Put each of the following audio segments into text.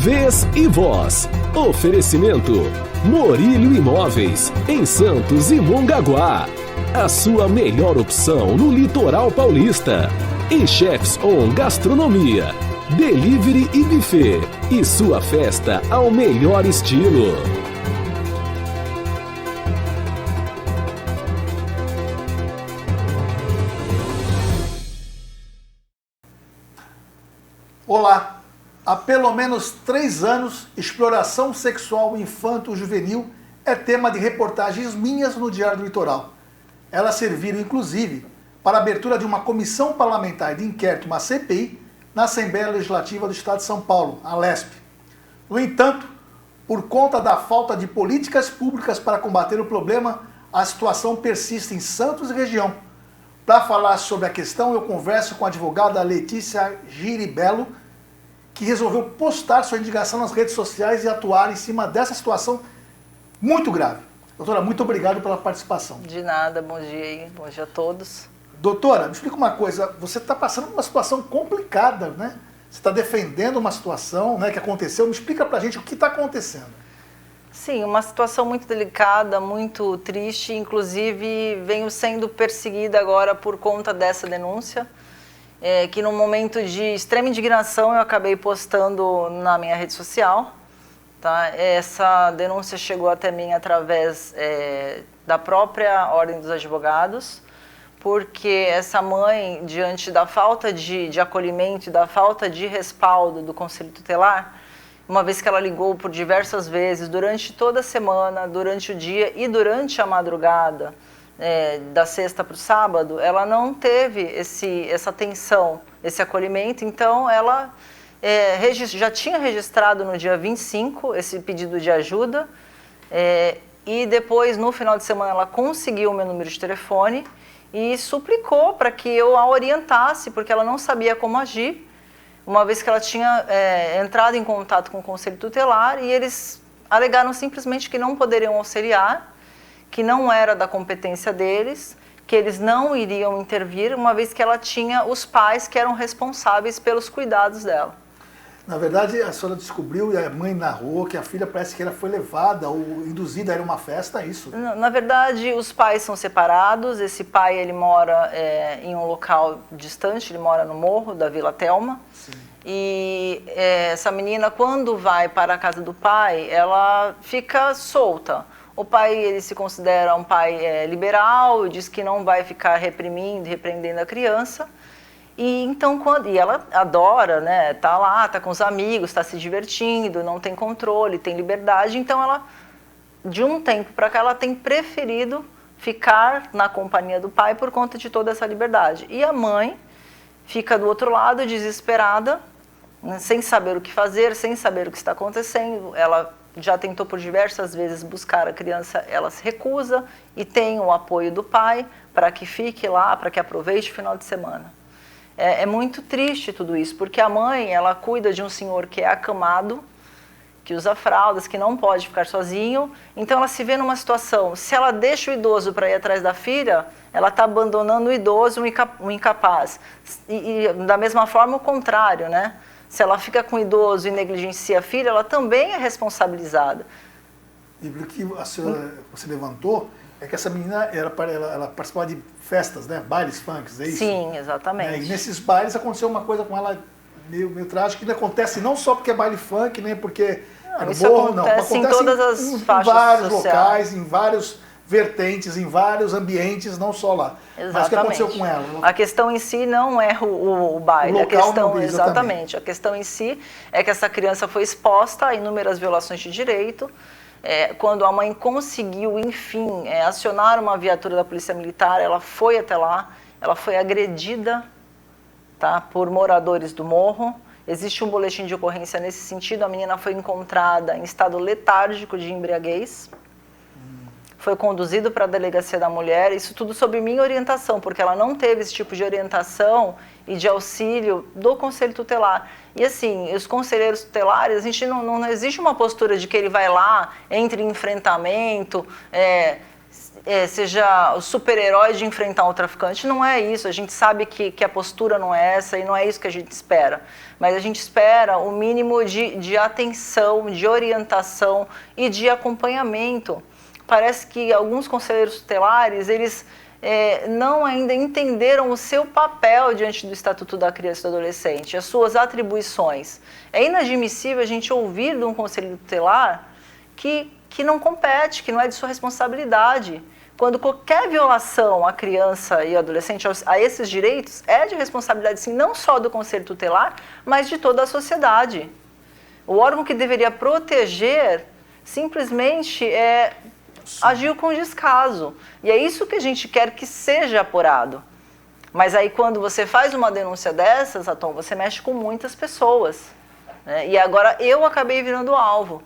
Vez e voz. Oferecimento Morílio Imóveis, em Santos e Mongaguá. A sua melhor opção no litoral paulista. E Chefs On Gastronomia, Delivery e Buffet. E sua festa ao melhor estilo. Olá! Há pelo menos 3 anos, exploração sexual infanto-juvenil é tema de reportagens minhas no Diário do Litoral. Elas serviram, inclusive, para a abertura de uma comissão parlamentar de inquérito, uma CPI, na Assembleia Legislativa do Estado de São Paulo, a LESP. No entanto, por conta da falta de políticas públicas para combater o problema, a situação persiste em Santos e região. Para falar sobre a questão, eu converso com a advogada Letícia Giribello, que resolveu postar sua indignação nas redes sociais e atuar em cima dessa situação muito grave. Doutora, muito obrigado pela participação. De nada, bom dia aí, bom dia a todos. Doutora, me explica uma coisa, você está passando por uma situação complicada, né? Você está defendendo uma situação, né, que aconteceu, me explica pra gente o que está acontecendo. Sim, uma situação muito delicada, muito triste, inclusive venho sendo perseguida agora por conta dessa denúncia. Que num momento de extrema indignação eu acabei postando na minha rede social. Tá? Essa denúncia chegou até mim através da própria Ordem dos Advogados, porque essa mãe, diante da falta de acolhimento e da falta de respaldo do Conselho Tutelar, uma vez que ela ligou por diversas vezes, durante toda a semana, durante o dia e durante a madrugada, da sexta para o sábado, ela não teve essa atenção, esse acolhimento, então ela já tinha registrado no dia 25 esse pedido de ajuda e depois, no final de semana, ela conseguiu o meu número de telefone e suplicou para que eu a orientasse, porque ela não sabia como agir, uma vez que ela tinha entrado em contato com o Conselho Tutelar e eles alegaram simplesmente que não poderiam auxiliar, que não era da competência deles, que eles não iriam intervir, uma vez que ela tinha os pais que eram responsáveis pelos cuidados dela. Na verdade, a senhora descobriu, e a mãe narrou, que a filha parece que ela foi levada ou induzida a ir a uma festa, é isso? Na verdade, os pais são separados, esse pai ele mora em um local distante, ele mora no morro da Vila Telma. Sim. E essa menina, quando vai para a casa do pai, ela fica solta. O pai, ele se considera um pai liberal, diz que não vai ficar repreendendo a criança. E então, e ela adora, né, tá lá, tá com os amigos, tá se divertindo, não tem controle, tem liberdade. Então ela, de um tempo para cá, ela tem preferido ficar na companhia do pai por conta de toda essa liberdade. E a mãe fica do outro lado, desesperada, né, sem saber o que fazer, sem saber o que está acontecendo. Ela já tentou por diversas vezes buscar a criança, ela se recusa e tem o apoio do pai para que fique lá, para que aproveite o final de semana. É muito triste tudo isso, porque a mãe, ela cuida de um senhor que é acamado, que usa fraldas, que não pode ficar sozinho, então ela se vê numa situação, se ela deixa o idoso para ir atrás da filha, ela está abandonando o idoso, o incapaz. E da mesma forma o contrário, né? Se ela fica com o idoso e negligencia a filha, ela também é responsabilizada. E o que a senhora, você levantou é que essa menina ela participava de festas, né? Bailes funks, é isso? Sim, exatamente. E nesses bailes aconteceu uma coisa com ela meio trágica, que acontece não só porque é baile funk, nem porque é no morro, não. Acontece em todas as faixas em vários sociais. Locais, em vários vertentes, em vários ambientes, não só lá. Exatamente. Mas o que aconteceu com ela? A questão em si não é o baile, o local, a questão, não, exatamente. A questão em si é que essa criança foi exposta a inúmeras violações de direito. Quando a mãe conseguiu, enfim, acionar uma viatura da Polícia Militar, ela foi até lá, ela foi agredida, tá, por moradores do morro. Existe um boletim de ocorrência nesse sentido, a menina foi encontrada em estado letárgico de embriaguez. Foi conduzido para a delegacia da mulher, isso tudo sob minha orientação, porque ela não teve esse tipo de orientação e de auxílio do Conselho Tutelar. E assim, os conselheiros tutelares, a gente não existe uma postura de que ele vai lá, entre em enfrentamento, seja o super-herói de enfrentar o traficante. Não é isso, a gente sabe que a postura não é essa e não é isso que a gente espera. Mas a gente espera o mínimo de atenção, de orientação e de acompanhamento. Parece que alguns conselheiros tutelares, eles não ainda entenderam o seu papel diante do Estatuto da Criança e do Adolescente, as suas atribuições. É inadmissível a gente ouvir de um conselheiro tutelar que não compete, que não é de sua responsabilidade. Quando qualquer violação à criança e ao adolescente, a esses direitos, é de responsabilidade, sim, não só do conselho tutelar, mas de toda a sociedade. O órgão que deveria proteger simplesmente agiu com descaso. E é isso que a gente quer que seja apurado. Mas aí quando você faz uma denúncia dessas, Atom, você mexe com muitas pessoas. Né? E agora eu acabei virando alvo.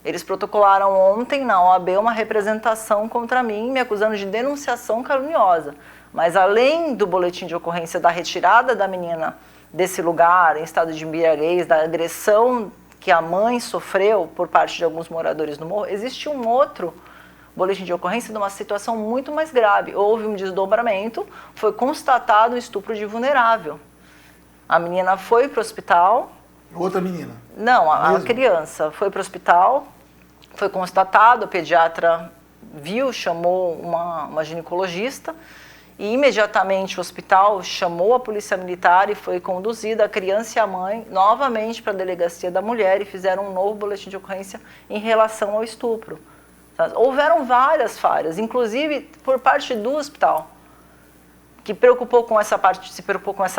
Eles protocolaram ontem na OAB uma representação contra mim, me acusando de denunciação caluniosa. Mas além do boletim de ocorrência da retirada da menina desse lugar, em estado de embriaguez, da agressão que a mãe sofreu por parte de alguns moradores do morro, existe um outro boletim de ocorrência de uma situação muito mais grave. Houve um desdobramento, foi constatado um estupro de vulnerável. A menina foi para o hospital. Outra menina? Não, a criança foi para o hospital, foi constatado, a pediatra viu, chamou uma ginecologista e imediatamente o hospital chamou a polícia militar e foi conduzida a criança e a mãe novamente para a delegacia da mulher e fizeram um novo boletim de ocorrência em relação ao estupro. Houveram várias falhas, inclusive por parte do hospital, que se preocupou com essa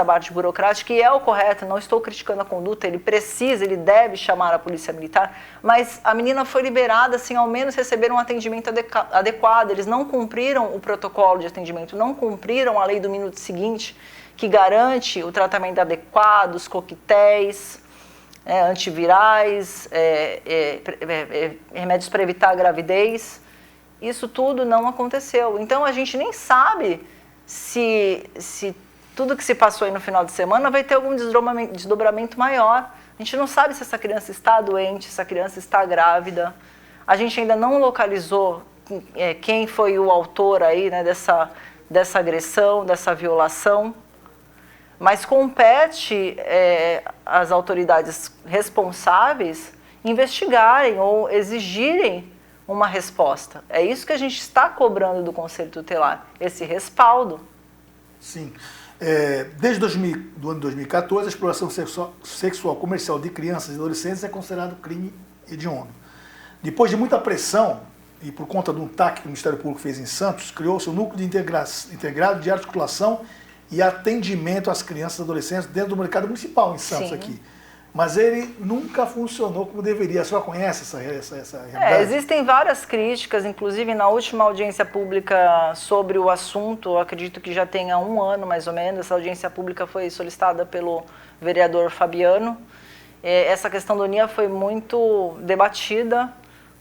parte burocrática, que é o correto, não estou criticando a conduta, ele deve chamar a polícia militar, mas a menina foi liberada sem ao menos receber um atendimento adequado. Eles não cumpriram o protocolo de atendimento, não cumpriram a lei do minuto seguinte, que garante o tratamento adequado, os coquetéis, antivirais, remédios para evitar a gravidez. Isso tudo não aconteceu. Então a gente nem sabe se tudo que se passou aí no final de semana vai ter algum desdobramento maior. A gente não sabe se essa criança está doente, se essa criança está grávida. A gente ainda não localizou quem foi o autor aí, né, dessa agressão, dessa violação. Mas compete às autoridades responsáveis investigarem ou exigirem uma resposta. É isso que a gente está cobrando do Conselho Tutelar, esse respaldo. Sim. Desde o ano 2014, a exploração sexual comercial de crianças e adolescentes é considerado crime hediondo. Depois de muita pressão, e por conta de um TAC que o Ministério Público fez em Santos, criou-se o Núcleo integrado de articulação e atendimento às crianças e adolescentes dentro do mercado municipal em Santos. Sim. Aqui. Mas ele nunca funcionou como deveria. A senhora conhece essa realidade? Existem várias críticas, inclusive na última audiência pública sobre o assunto, acredito que já tenha 1 ano mais ou menos, essa audiência pública foi solicitada pelo vereador Fabiano. Essa questão do NIA foi muito debatida,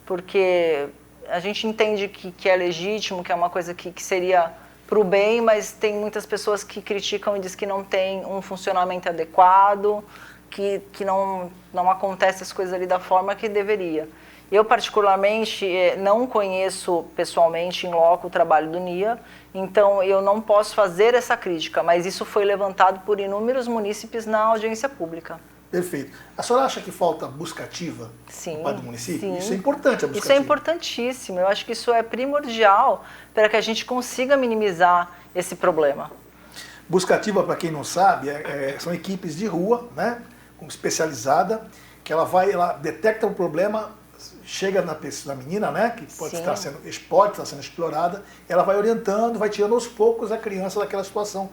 porque a gente entende que é legítimo, que é uma coisa que seria para o bem, mas tem muitas pessoas que criticam e dizem que não tem um funcionamento adequado, que não acontece as coisas ali da forma que deveria. Eu, particularmente, não conheço pessoalmente em loco o trabalho do NIA, então eu não posso fazer essa crítica, mas isso foi levantado por inúmeros munícipes na audiência pública. Perfeito. A senhora acha que falta busca ativa por parte do município? Sim. Isso é importante, a busca ativa. Isso é importantíssimo. Eu acho que isso é primordial para que a gente consiga minimizar esse problema. Busca ativa, para quem não sabe, são equipes de rua, né, especializada, que ela detecta o problema, chega na menina, né, que pode estar sendo explorada, ela vai orientando, vai tirando aos poucos a criança daquela situação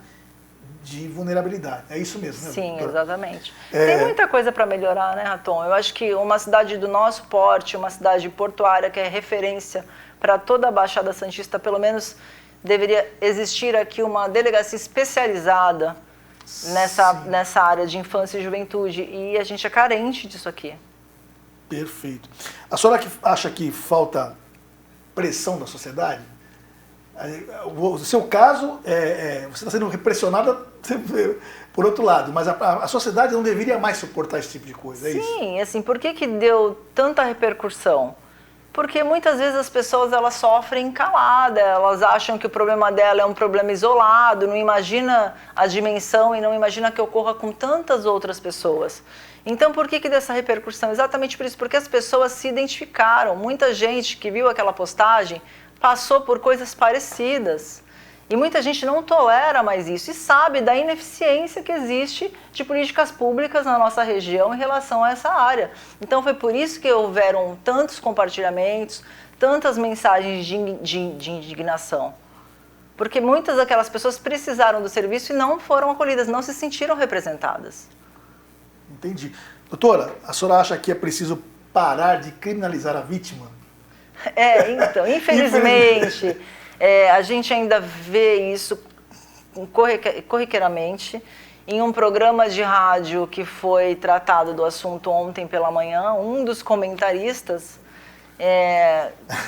de vulnerabilidade. É isso mesmo, né? Sim, doutora? Exatamente. Tem muita coisa para melhorar, né, Raton? Eu acho que uma cidade do nosso porte, uma cidade portuária que é referência para toda a Baixada Santista, pelo menos deveria existir aqui uma delegacia especializada nessa área de infância e juventude, e a gente é carente disso aqui. Perfeito. A senhora acha que falta pressão da sociedade? O seu caso, você está sendo repressionada por outro lado, mas a sociedade não deveria mais suportar esse tipo de coisa, é isso? Sim, assim, por que deu tanta repercussão? Porque muitas vezes as pessoas elas sofrem calada, elas acham que o problema dela é um problema isolado, não imagina a dimensão e não imagina que ocorra com tantas outras pessoas. Então, por que dessa repercussão? Exatamente por isso, porque as pessoas se identificaram. Muita gente que viu aquela postagem passou por coisas parecidas. E muita gente não tolera mais isso e sabe da ineficiência que existe de políticas públicas na nossa região em relação a essa área. Então foi por isso que houveram tantos compartilhamentos, tantas mensagens de indignação. Porque muitas daquelas pessoas precisaram do serviço e não foram acolhidas, não se sentiram representadas. Entendi. Doutora, a senhora acha que é preciso parar de criminalizar a vítima? Então, infelizmente... a gente ainda vê isso corriqueiramente. Em um programa de rádio que foi tratado do assunto ontem pela manhã, um dos comentaristas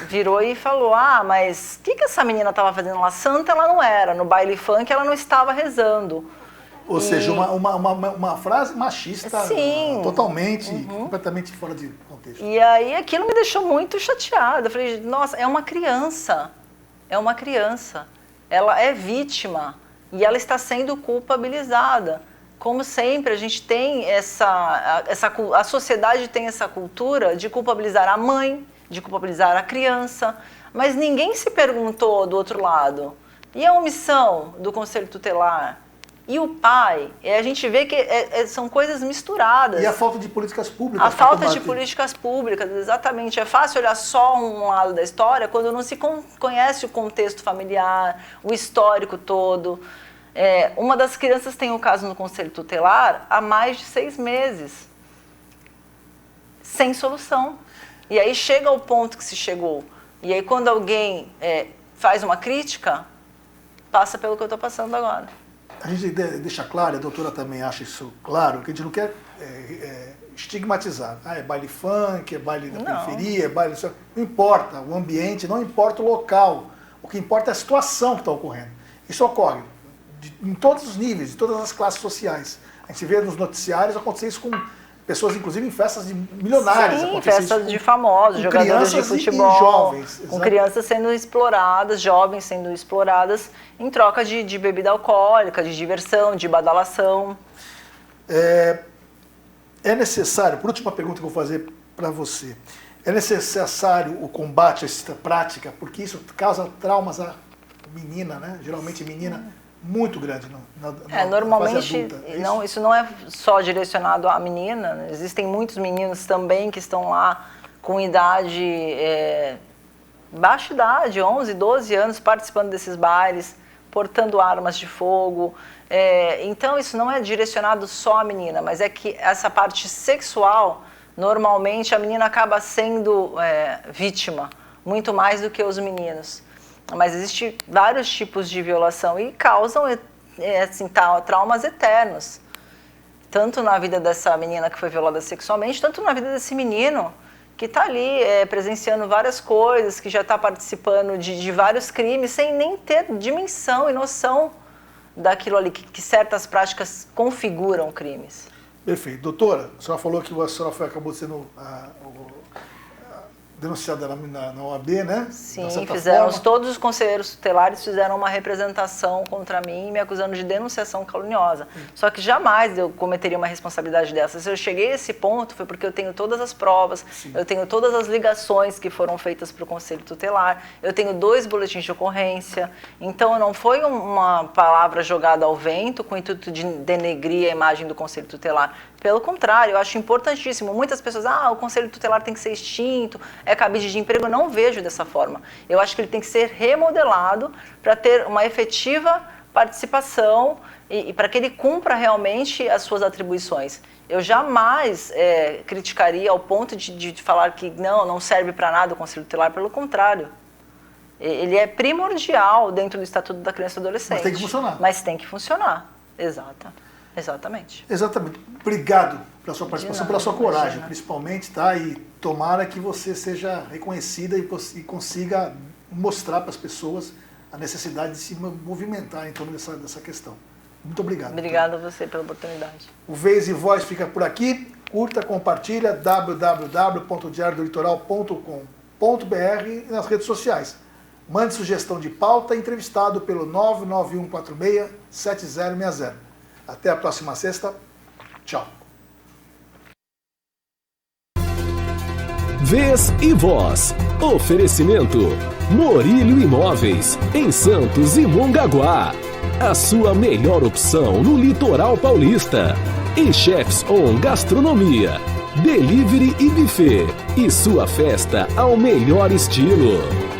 virou e falou: mas o que essa menina estava fazendo lá? Santa ela não era, no baile funk ela não estava rezando. Ou seja, uma frase machista. Sim. Totalmente, completamente fora de contexto. E aí aquilo me deixou muito chateada. Eu falei, nossa, é uma criança. É uma criança, ela é vítima e ela está sendo culpabilizada. Como sempre, a gente tem a sociedade tem essa cultura de culpabilizar a mãe, de culpabilizar a criança, mas ninguém se perguntou do outro lado. E a omissão do Conselho Tutelar? E o pai? A gente vê que são coisas misturadas. E a falta de políticas públicas. A falta de políticas públicas, exatamente. É fácil olhar só um lado da história quando não se conhece o contexto familiar, o histórico todo. Uma das crianças tem um caso no Conselho Tutelar há mais de 6 meses, sem solução. E aí chega ao ponto que se chegou. E aí quando alguém faz uma crítica, passa pelo que eu estou passando agora. A gente deixa claro, a doutora também acha isso claro, que a gente não quer estigmatizar. É baile funk, é baile da periferia, é baile... Não importa o ambiente, não importa o local. O que importa é a situação que está ocorrendo. Isso ocorre em todos os níveis, em todas as classes sociais. A gente vê nos noticiários acontecer isso com pessoas, inclusive, em festas de milionários. Sim, festas de famosos, jogadores de futebol, e jovens, com crianças sendo exploradas, jovens sendo exploradas em troca de bebida alcoólica, de diversão, de badalação. É necessário, por última pergunta que eu vou fazer para você, é necessário o combate a essa prática, porque isso causa traumas à menina, né? Geralmente menina, muito grande normalmente, fase adulta. Isso não é só direcionado à menina, né? Existem muitos meninos também que estão lá com baixa idade, 11, 12 anos, participando desses bailes, portando armas de fogo. Então isso não é direcionado só à menina, mas é que essa parte sexual, normalmente a menina acaba sendo vítima, muito mais do que os meninos. Mas existem vários tipos de violação e causam traumas eternos. Tanto na vida dessa menina que foi violada sexualmente, tanto na vida desse menino que está ali presenciando várias coisas, que já está participando de vários crimes, sem nem ter dimensão e noção daquilo ali, que certas práticas configuram crimes. Perfeito. Doutora, a senhora falou que a senhora acabou sendo denunciada na OAB, né? Sim, fizemos, todos os conselheiros tutelares fizeram uma representação contra mim, me acusando de denunciação caluniosa. Só que jamais eu cometeria uma responsabilidade dessa. Se eu cheguei a esse ponto, foi porque eu tenho todas as provas, eu tenho todas as ligações que foram feitas para o Conselho Tutelar, eu tenho 2 boletins de ocorrência, então não foi uma palavra jogada ao vento com o intuito de denegrir a imagem do Conselho Tutelar. Pelo contrário, eu acho importantíssimo. Muitas pessoas, o Conselho Tutelar tem que ser extinto, é cabide de emprego. Eu não vejo dessa forma. Eu acho que ele tem que ser remodelado para ter uma efetiva participação e para que ele cumpra realmente as suas atribuições. Eu jamais criticaria ao ponto de falar que não serve para nada o Conselho Tutelar. Pelo contrário. Ele é primordial dentro do Estatuto da Criança e do Adolescente. Mas tem que funcionar. Mas tem que funcionar. Exatamente. Exatamente. Obrigado pela sua participação, pela sua coragem, principalmente, tá? E tomara que você seja reconhecida e consiga mostrar para as pessoas a necessidade de se movimentar em torno dessa questão. Muito obrigado. Obrigada a você pela oportunidade. O Vez e Voz fica por aqui. Curta, compartilha, www.diariodolitoral.com. e nas redes sociais. Mande sugestão de pauta entrevistado pelo 991467060. Até a próxima sexta. Tchau. Vez e Voz. Oferecimento Morílio Imóveis, em Santos e Mongaguá. A sua melhor opção no litoral paulista. E Chefs On Gastronomia, Delivery e Buffet. E sua festa ao melhor estilo.